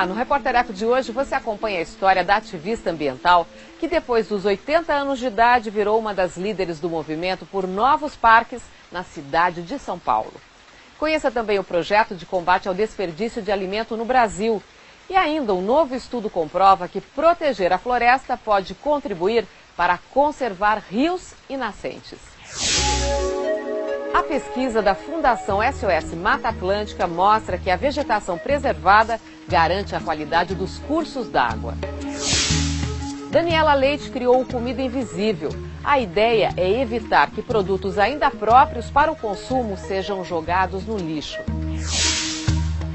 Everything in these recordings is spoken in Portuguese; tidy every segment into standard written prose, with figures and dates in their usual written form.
no Repórter Eco de hoje você acompanha a história da ativista ambiental que depois dos 80 anos de idade virou uma das líderes do movimento por novos parques na cidade de São Paulo. Conheça também o projeto de combate ao desperdício de alimento no Brasil. E ainda um novo estudo comprova que proteger a floresta pode contribuir para conservar rios e nascentes. A pesquisa da Fundação SOS Mata Atlântica mostra que a vegetação preservada garante a qualidade dos cursos d'água. Daniela Leite criou o Comida Invisível. A ideia é evitar que produtos ainda próprios para o consumo sejam jogados no lixo.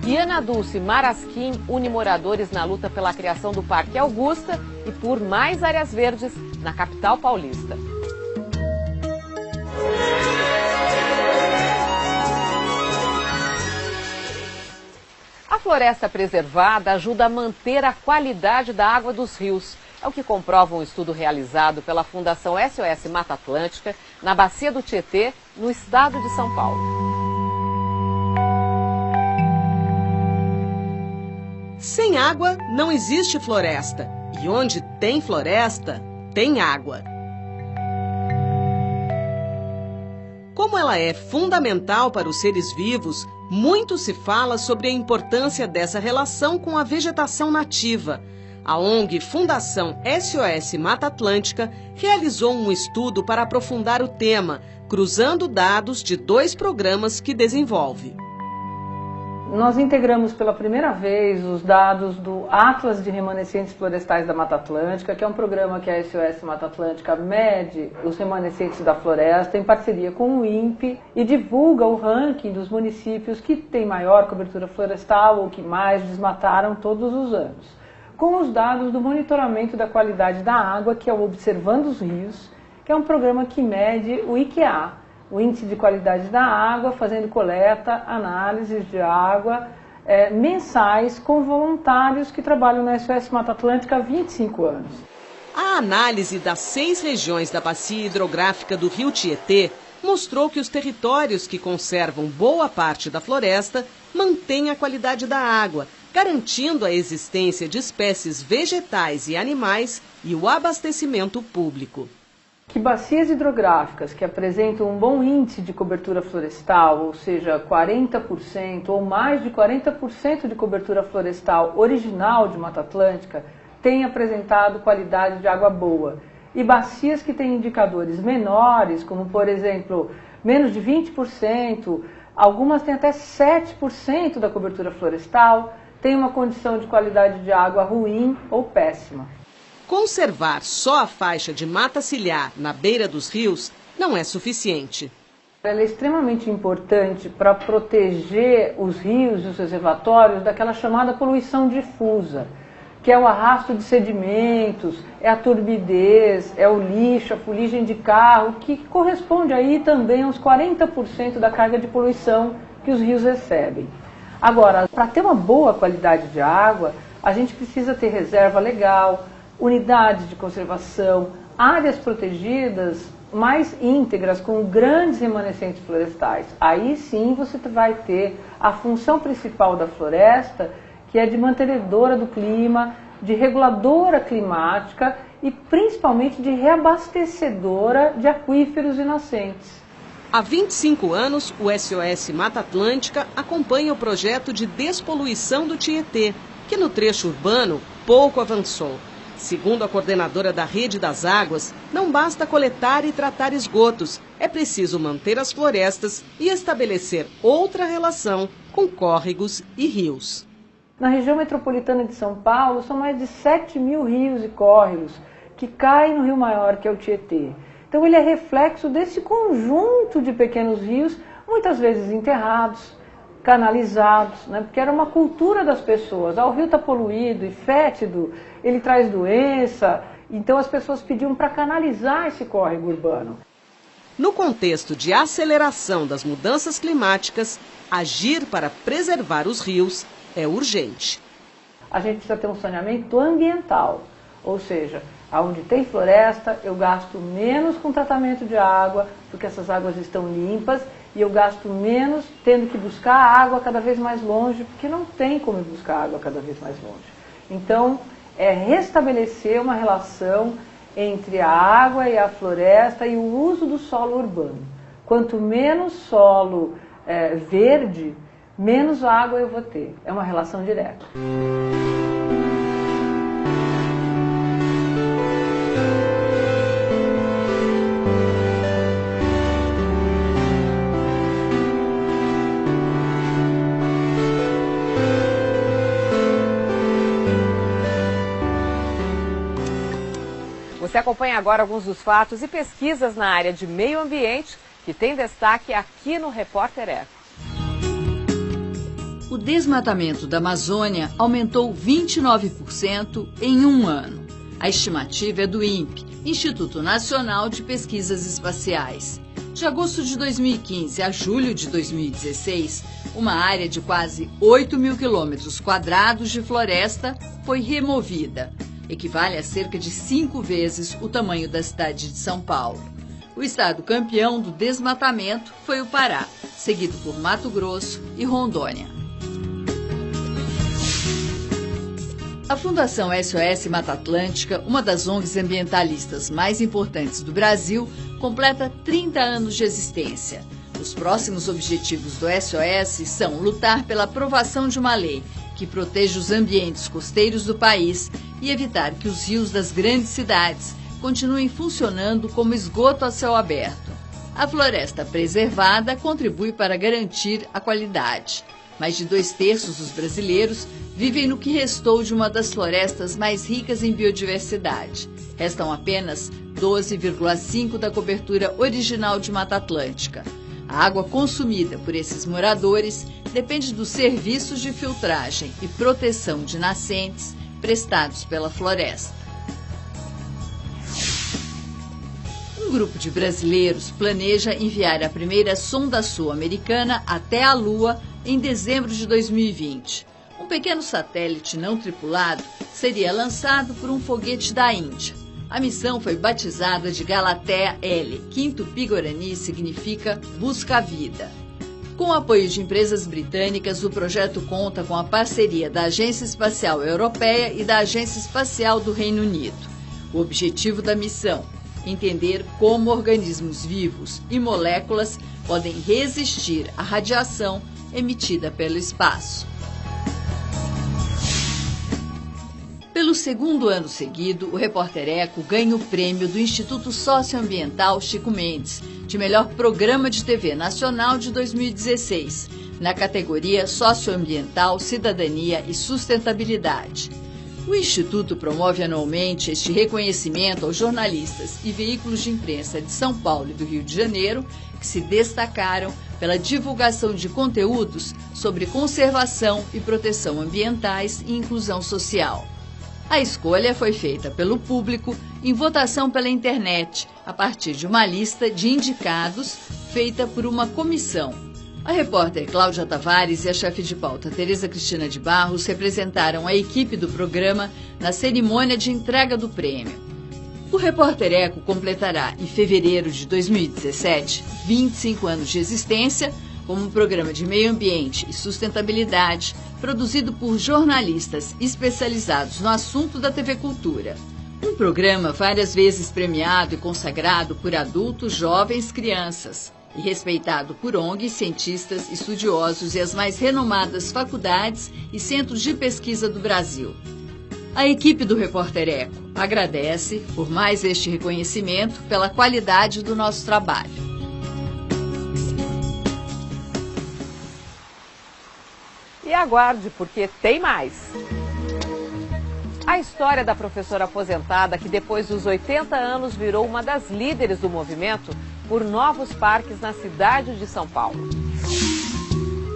E Ana Dulce Marasquim une moradores na luta pela criação do Parque Augusta e por mais áreas verdes na capital paulista. A floresta preservada ajuda a manter a qualidade da água dos rios. É o que comprova um estudo realizado pela Fundação SOS Mata Atlântica na Bacia do Tietê, no estado de São Paulo. Sem água não existe floresta. E onde tem floresta, tem água. Como ela é fundamental para os seres vivos, muito se fala sobre a importância dessa relação com a vegetação nativa. A ONG Fundação SOS Mata Atlântica realizou um estudo para aprofundar o tema, cruzando dados de 2 programas que desenvolve. Nós integramos pela primeira vez os dados do Atlas de Remanescentes Florestais da Mata Atlântica, que é um programa que a SOS Mata Atlântica mede os remanescentes da floresta em parceria com o INPE e divulga o ranking dos municípios que têm maior cobertura florestal ou que mais desmataram todos os anos, com os dados do monitoramento da qualidade da água, que é o Observando os Rios, que é um programa que mede o IQA, o Índice de Qualidade da Água, fazendo coleta, análises de água mensais com voluntários que trabalham na SOS Mata Atlântica há 25 anos. A análise das 6 regiões da bacia hidrográfica do Rio Tietê mostrou que os territórios que conservam boa parte da floresta mantêm a qualidade da água, garantindo a existência de espécies vegetais e animais e o abastecimento público. Que bacias hidrográficas que apresentam um bom índice de cobertura florestal, ou seja, 40% ou mais de 40% de cobertura florestal original de Mata Atlântica, têm apresentado qualidade de água boa. E bacias que têm indicadores menores, como por exemplo, menos de 20%, algumas têm até 7% da cobertura florestal, têm uma condição de qualidade de água ruim ou péssima. Conservar só a faixa de mata ciliar na beira dos rios não é suficiente. Ela é extremamente importante para proteger os rios e os reservatórios daquela chamada poluição difusa, que é o arrasto de sedimentos, é a turbidez, é o lixo, a fuligem de carro, que corresponde aí também aos 40% da carga de poluição que os rios recebem. Agora, para ter uma boa qualidade de água, a gente precisa ter reserva legal, unidades de conservação, áreas protegidas mais íntegras com grandes remanescentes florestais. Aí sim você vai ter a função principal da floresta, que é de mantenedora do clima, de reguladora climática e principalmente de reabastecedora de aquíferos e nascentes. Há 25 anos, o SOS Mata Atlântica acompanha o projeto de despoluição do Tietê, que no trecho urbano pouco avançou. Segundo a coordenadora da Rede das Águas, não basta coletar e tratar esgotos, é preciso manter as florestas e estabelecer outra relação com córregos e rios. Na região metropolitana de São Paulo, são mais de 7 mil rios e córregos que caem no rio maior, que é o Tietê. Então ele é reflexo desse conjunto de pequenos rios, muitas vezes enterrados, canalizados, né? Porque era uma cultura das pessoas. O rio está poluído e fétido, ele traz doença, então as pessoas pediam para canalizar esse córrego urbano. No contexto de aceleração das mudanças climáticas, agir para preservar os rios é urgente. A gente precisa ter um saneamento ambiental, ou seja, Onde tem floresta, eu gasto menos com tratamento de água, porque essas águas estão limpas, e eu gasto menos tendo que buscar água cada vez mais longe, porque não tem como buscar água cada vez mais longe. Então, é restabelecer uma relação entre a água e a floresta e o uso do solo urbano. Quanto menos solo verde, menos água eu vou ter. É uma relação direta. Você acompanha agora alguns dos fatos e pesquisas na área de meio ambiente que tem destaque aqui no Repórter Eco. O desmatamento da Amazônia aumentou 29% em um ano. A estimativa é do INPE, Instituto Nacional de Pesquisas Espaciais. De agosto de 2015 a julho de 2016, uma área de quase 8 mil quilômetros quadrados de floresta foi removida. Equivale a cerca de 5 vezes o tamanho da cidade de São Paulo. O estado campeão do desmatamento foi o Pará, seguido por Mato Grosso e Rondônia. A Fundação SOS Mata Atlântica, uma das ONGs ambientalistas mais importantes do Brasil, completa 30 anos de existência. Os próximos objetivos do SOS são lutar pela aprovação de uma lei que proteja os ambientes costeiros do país e evitar que os rios das grandes cidades continuem funcionando como esgoto a céu aberto. A floresta preservada contribui para garantir a qualidade. Mais de 2/3 dos brasileiros vivem no que restou de uma das florestas mais ricas em biodiversidade. Restam apenas 12,5% da cobertura original de Mata Atlântica. A água consumida por esses moradores depende dos serviços de filtragem e proteção de nascentes prestados pela floresta. Um grupo de brasileiros planeja enviar a primeira sonda sul-americana até a Lua em dezembro de 2020. Um pequeno satélite não tripulado seria lançado por um foguete da Índia. A missão foi batizada de Galatea-L, que em tupi-guarani significa busca a vida. Com o apoio de empresas britânicas, o projeto conta com a parceria da Agência Espacial Europeia e da Agência Espacial do Reino Unido. O objetivo da missão: entender como organismos vivos e moléculas podem resistir à radiação emitida pelo espaço. Pelo segundo ano seguido, o Repórter Eco ganha o prêmio do Instituto Socioambiental Chico Mendes, de melhor programa de TV nacional de 2016, na categoria Socioambiental, Cidadania e Sustentabilidade. O Instituto promove anualmente este reconhecimento aos jornalistas e veículos de imprensa de São Paulo e do Rio de Janeiro que se destacaram pela divulgação de conteúdos sobre conservação e proteção ambientais e inclusão social. A escolha foi feita pelo público em votação pela internet, a partir de uma lista de indicados feita por uma comissão. A repórter Cláudia Tavares e a chefe de pauta Tereza Cristina de Barros representaram a equipe do programa na cerimônia de entrega do prêmio. O Repórter Eco completará, em fevereiro de 2017, 25 anos de existência, como um programa de meio ambiente e sustentabilidade, produzido por jornalistas especializados no assunto da TV Cultura. Um programa várias vezes premiado e consagrado por adultos, jovens, crianças, e respeitado por ONGs, cientistas, estudiosos e as mais renomadas faculdades e centros de pesquisa do Brasil. A equipe do Repórter Eco agradece por mais este reconhecimento pela qualidade do nosso trabalho. E aguarde, porque tem mais. A história da professora aposentada que depois dos 80 anos virou uma das líderes do movimento por novos parques na cidade de São Paulo.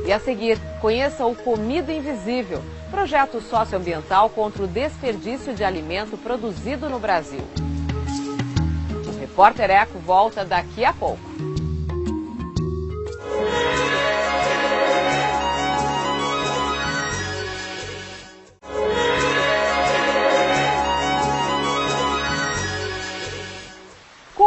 E a seguir, conheça o Comida Invisível, projeto socioambiental contra o desperdício de alimento produzido no Brasil. O Repórter Eco volta daqui a pouco.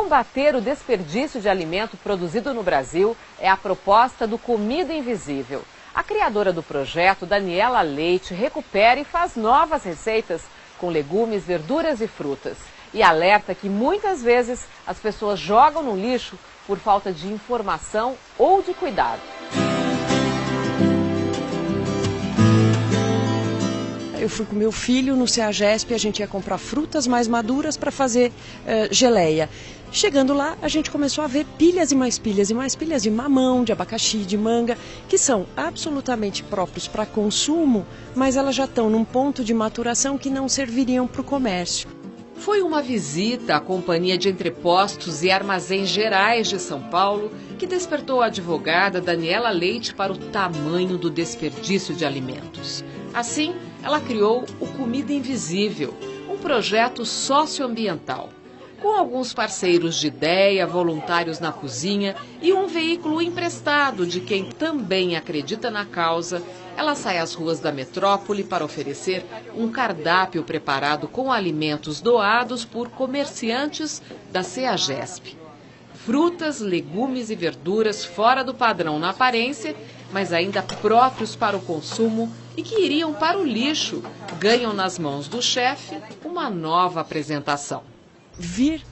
combater o desperdício de alimento produzido no Brasil é a proposta do Comida Invisível. A criadora do projeto, Daniela Leite, recupera e faz novas receitas com legumes, verduras e frutas. E alerta que muitas vezes as pessoas jogam no lixo por falta de informação ou de cuidado. Eu fui com meu filho no CEAGESP, a gente ia comprar frutas mais maduras para fazer geleia. Chegando lá, a gente começou a ver pilhas e mais pilhas e mais pilhas de mamão, de abacaxi, de manga, que são absolutamente próprios para consumo, mas elas já estão num ponto de maturação que não serviriam para o comércio. Foi uma visita à Companhia de Entrepostos e Armazéns Gerais de São Paulo que despertou a advogada Daniela Leite para o tamanho do desperdício de alimentos. Assim, ela criou o Comida Invisível, um projeto socioambiental. Com alguns parceiros de ideia, voluntários na cozinha e um veículo emprestado de quem também acredita na causa, ela sai às ruas da metrópole para oferecer um cardápio preparado com alimentos doados por comerciantes da CEAGESP. Frutas, legumes e verduras fora do padrão na aparência, mas ainda próprios para o consumo e que iriam para o lixo, ganham nas mãos do chefe uma nova apresentação. Vir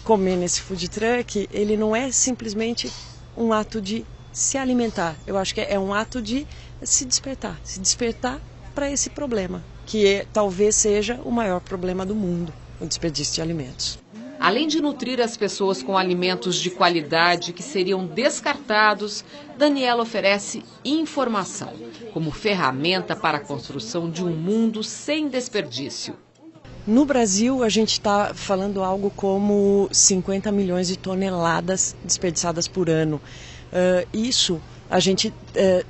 comer nesse food truck, ele não é simplesmente um ato de se alimentar. Eu acho que é um ato de se despertar para esse problema, que talvez seja o maior problema do mundo, o desperdício de alimentos. Além de nutrir as pessoas com alimentos de qualidade que seriam descartados, Daniela oferece informação como ferramenta para a construção de um mundo sem desperdício. No Brasil, a gente está falando algo como 50 milhões de toneladas desperdiçadas por ano. Isso, a gente,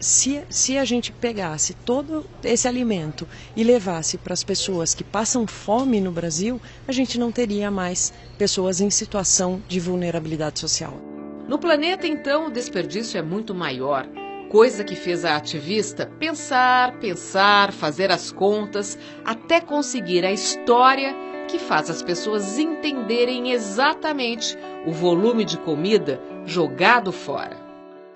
se a gente pegasse todo esse alimento e levasse para as pessoas que passam fome no Brasil, a gente não teria mais pessoas em situação de vulnerabilidade social. No planeta, então, o desperdício é muito maior. Coisa que fez a ativista pensar, fazer as contas, até conseguir a história que faz as pessoas entenderem exatamente o volume de comida jogado fora.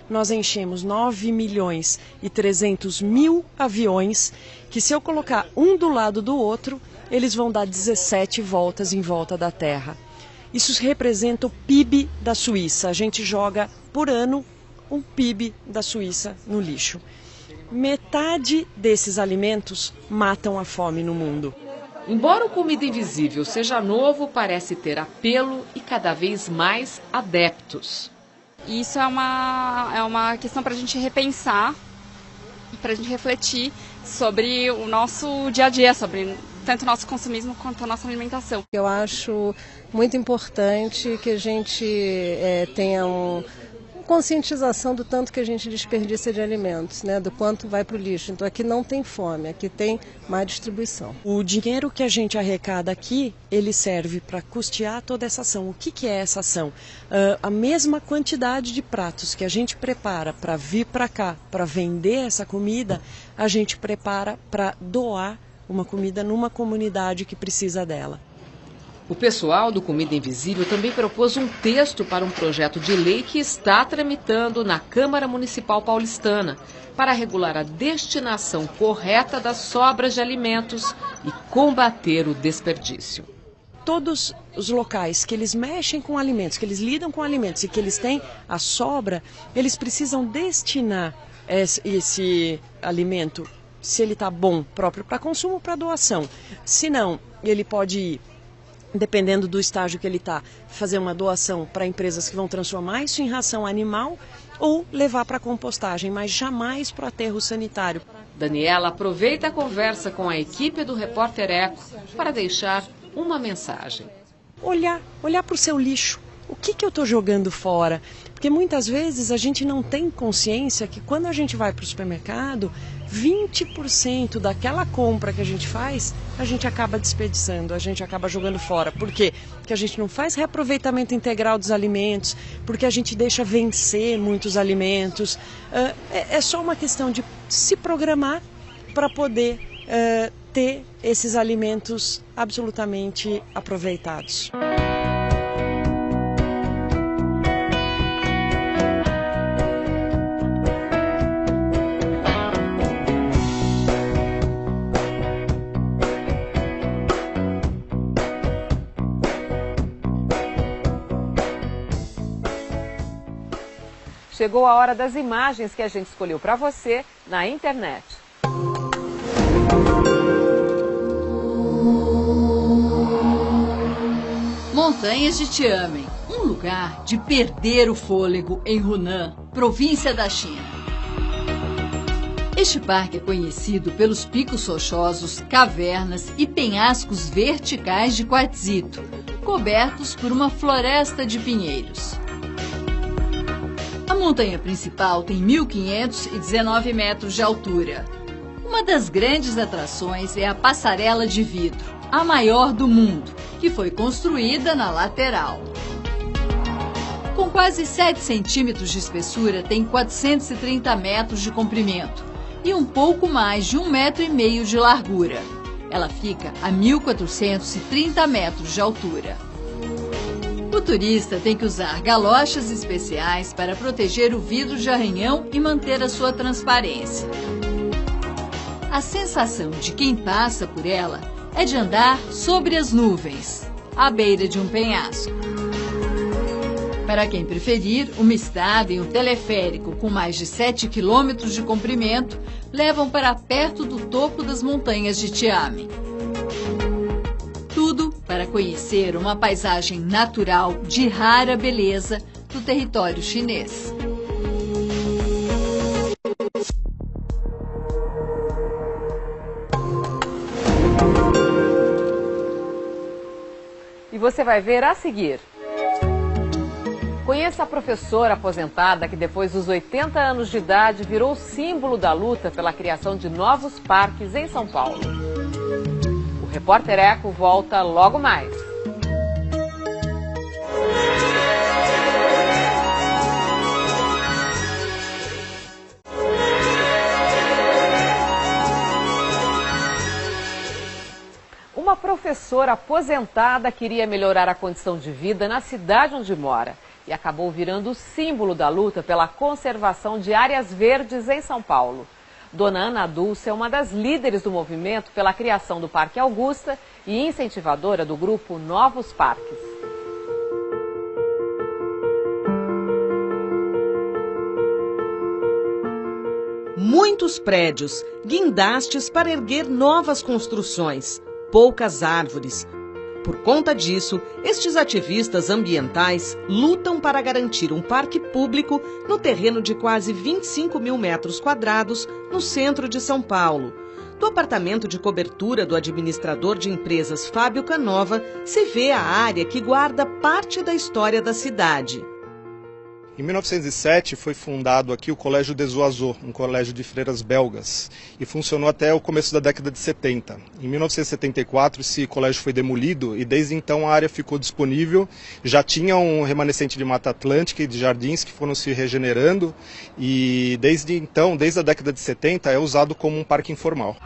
Nós enchemos 9.300.000 aviões, que se eu colocar um do lado do outro, eles vão dar 17 voltas em volta da Terra. Isso representa o PIB da Suíça. A gente joga por ano um PIB da Suíça no lixo. Metade desses alimentos matam a fome no mundo. Embora o Comida Invisível seja novo, parece ter apelo e cada vez mais adeptos. Isso é uma questão para a gente repensar, para a gente refletir sobre o nosso dia a dia, sobre tanto o nosso consumismo quanto a nossa alimentação. Eu acho muito importante que a gente tenha conscientização do tanto que a gente desperdiça de alimentos, né? Do quanto vai para o lixo. Então aqui não tem fome, aqui tem má distribuição. O dinheiro que a gente arrecada aqui, ele serve para custear toda essa ação. O que é essa ação? A mesma quantidade de pratos que a gente prepara para vir para cá, para vender essa comida, a gente prepara para doar uma comida numa comunidade que precisa dela. O pessoal do Comida Invisível também propôs um texto para um projeto de lei que está tramitando na Câmara Municipal Paulistana para regular a destinação correta das sobras de alimentos e combater o desperdício. Todos os locais que eles mexem com alimentos, que eles lidam com alimentos e que eles têm a sobra, eles precisam destinar esse alimento, se ele está bom, próprio para consumo ou para doação. Se não, ele pode ir, dependendo do estágio que ele está, fazer uma doação para empresas que vão transformar isso em ração animal ou levar para compostagem, mas jamais para o aterro sanitário. Daniela aproveita a conversa com a equipe do Repórter Eco para deixar uma mensagem. Olhar para o seu lixo. O que eu estou jogando fora? Porque muitas vezes a gente não tem consciência que quando a gente vai para o supermercado, 20% daquela compra que a gente faz, a gente acaba desperdiçando, a gente acaba jogando fora. Por quê? Porque a gente não faz reaproveitamento integral dos alimentos, porque a gente deixa vencer muitos alimentos. É só uma questão de se programar para poder ter esses alimentos absolutamente aproveitados. chegou a hora das imagens que a gente escolheu para você na internet. Montanhas de Tianmen, um lugar de perder o fôlego em Hunan, província da China. Este parque é conhecido pelos picos rochosos, cavernas e penhascos verticais de quartzito, cobertos por uma floresta de pinheiros. A montanha principal tem 1.519 metros de altura. Uma das grandes atrações é a passarela de vidro, a maior do mundo, que foi construída na lateral. Com quase 7 centímetros de espessura, tem 430 metros de comprimento e um pouco mais de 1,5 metro de largura. Ela fica a 1.430 metros de altura. O turista tem que usar galochas especiais para proteger o vidro de arranhão e manter a sua transparência. A sensação de quem passa por ela é de andar sobre as nuvens, à beira de um penhasco. Para quem preferir, uma estada em um teleférico com mais de 7 quilômetros de comprimento levam para perto do topo das montanhas de Tianmen. Tudo para conhecer uma paisagem natural de rara beleza do território chinês. E você vai ver a seguir. Conheça a professora aposentada que depois dos 80 anos de idade virou símbolo da luta pela criação de novos parques em São Paulo. O Repórter Eco volta logo mais. Uma professora aposentada queria melhorar a condição de vida na cidade onde mora e acabou virando o símbolo da luta pela conservação de áreas verdes em São Paulo. Dona Ana Dulce é uma das líderes do movimento pela criação do Parque Augusta e incentivadora do grupo Novos Parques. Muitos prédios, guindastes para erguer novas construções, poucas árvores. Por conta disso, estes ativistas ambientais lutam para garantir um parque público no terreno de quase 25 mil metros quadrados no centro de São Paulo. Do apartamento de cobertura do administrador de empresas Fábio Canova, se vê a área que guarda parte da história da cidade. Em 1907 foi fundado aqui o Colégio des Oiseaux, um colégio de freiras belgas, e funcionou até o começo da década de 70. Em 1974 esse colégio foi demolido e desde então a área ficou disponível. Já tinha um remanescente de Mata Atlântica e de jardins que foram se regenerando e desde então, desde a década de 70, é usado como um parque informal.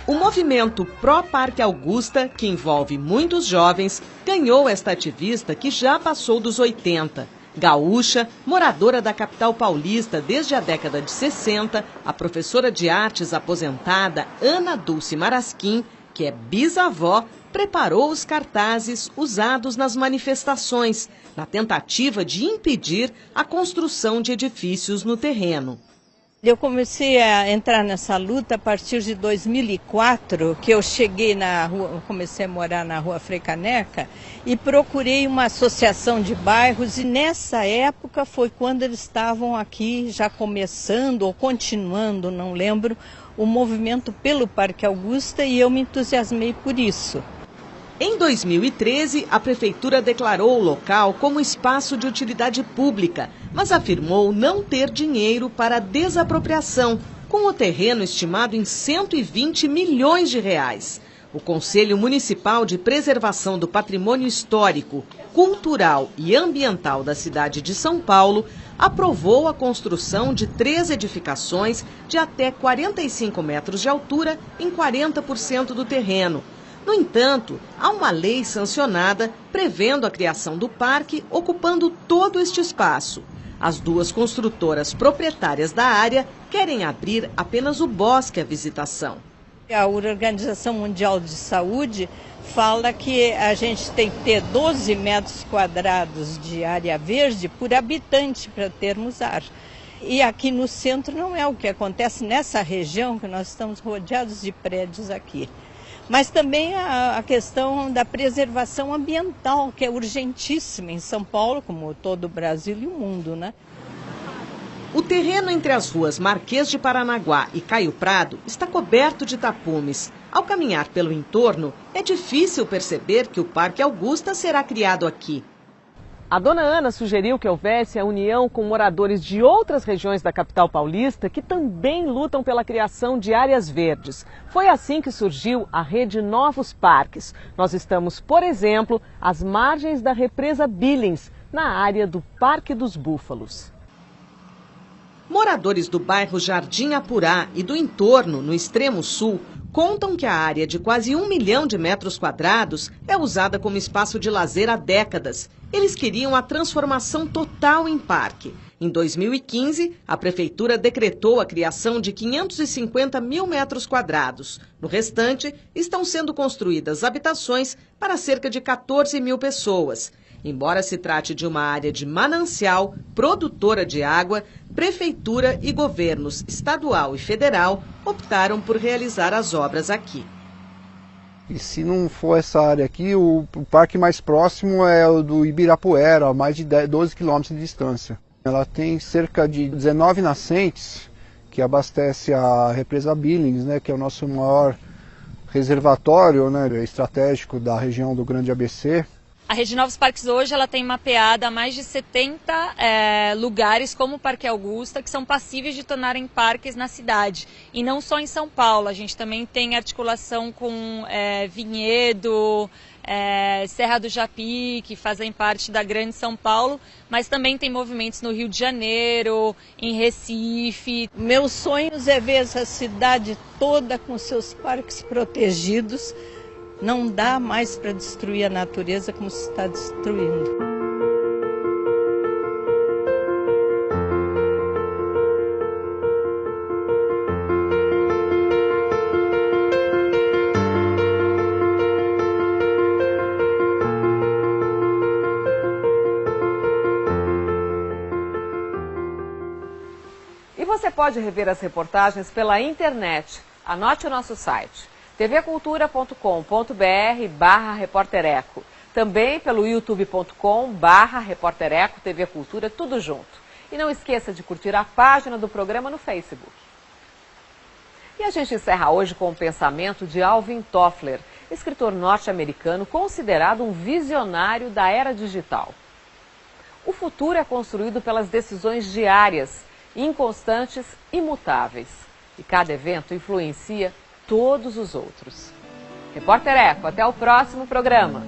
O movimento Pró Parque Augusta, que envolve muitos jovens, ganhou esta ativista que já passou dos 80. Gaúcha, moradora da capital paulista desde a década de 60, a professora de artes aposentada Ana Dulce Marasquim, que é bisavó, preparou os cartazes usados nas manifestações, na tentativa de impedir a construção de edifícios no terreno. Eu comecei a entrar nessa luta a partir de 2004, que eu cheguei na rua, comecei a morar na Rua Frei Caneca e procurei uma associação de bairros e nessa época foi quando eles estavam aqui já começando ou continuando, não lembro, o movimento pelo Parque Augusta e eu me entusiasmei por isso. Em 2013, a prefeitura declarou o local como espaço de utilidade pública, mas afirmou não ter dinheiro para a desapropriação, com o terreno estimado em 120 milhões de reais. O Conselho Municipal de Preservação do Patrimônio Histórico, Cultural e Ambiental da cidade de São Paulo aprovou a construção de 3 edificações de até 45 metros de altura em 40% do terreno. No entanto, há uma lei sancionada prevendo a criação do parque ocupando todo este espaço. As duas construtoras proprietárias da área querem abrir apenas o bosque à visitação. A Organização Mundial de Saúde fala que a gente tem que ter 12 metros quadrados de área verde por habitante para termos ar. E aqui no centro não é o que acontece nessa região, que nós estamos rodeados de prédios aqui. Mas também a questão da preservação ambiental, que é urgentíssima em São Paulo, como todo o Brasil e o mundo, né? O terreno entre as ruas Marquês de Paranaguá e Caio Prado está coberto de tapumes. Ao caminhar pelo entorno, é difícil perceber que o Parque Augusta será criado aqui. A dona Ana sugeriu que houvesse a união com moradores de outras regiões da capital paulista que também lutam pela criação de áreas verdes. Foi assim que surgiu a rede Novos Parques. Nós estamos, por exemplo, às margens da represa Billings, na área do Parque dos Búfalos. Moradores do bairro Jardim Apurá e do entorno, no extremo sul, contam que a área de quase 1 milhão de metros quadrados é usada como espaço de lazer há décadas. Eles queriam a transformação total em parque. Em 2015, a prefeitura decretou a criação de 550 mil metros quadrados. No restante, estão sendo construídas habitações para cerca de 14 mil pessoas. Embora se trate de uma área de manancial, produtora de água, prefeitura e governos estadual e federal optaram por realizar as obras aqui. E se não for essa área aqui, o parque mais próximo é o do Ibirapuera, a mais de 12 quilômetros de distância. Ela tem cerca de 19 nascentes que abastece a represa Billings, né, que é o nosso maior reservatório, né, estratégico da região do Grande ABC. A Rede Novos Parques hoje ela tem mapeada mais de 70 lugares como o Parque Augusta, que são passíveis de tornarem parques na cidade. E não só em São Paulo, a gente também tem articulação com Vinhedo, Serra do Japi, que fazem parte da Grande São Paulo, mas também tem movimentos no Rio de Janeiro, em Recife. Meus sonhos é ver essa cidade toda com seus parques protegidos. Não dá mais para destruir a natureza como se está destruindo. E você pode rever as reportagens pela internet. Anote o nosso site. tvcultura.com.br/repórtereco. Também pelo youtube.com/repórtereco, TV Cultura, tudo junto. E não esqueça de curtir a página do programa no Facebook. E a gente encerra hoje com o pensamento de Alvin Toffler, escritor norte-americano considerado um visionário da era digital. O futuro é construído pelas decisões diárias, inconstantes, imutáveis. E cada evento influencia todos os outros. Repórter Eco, até o próximo programa.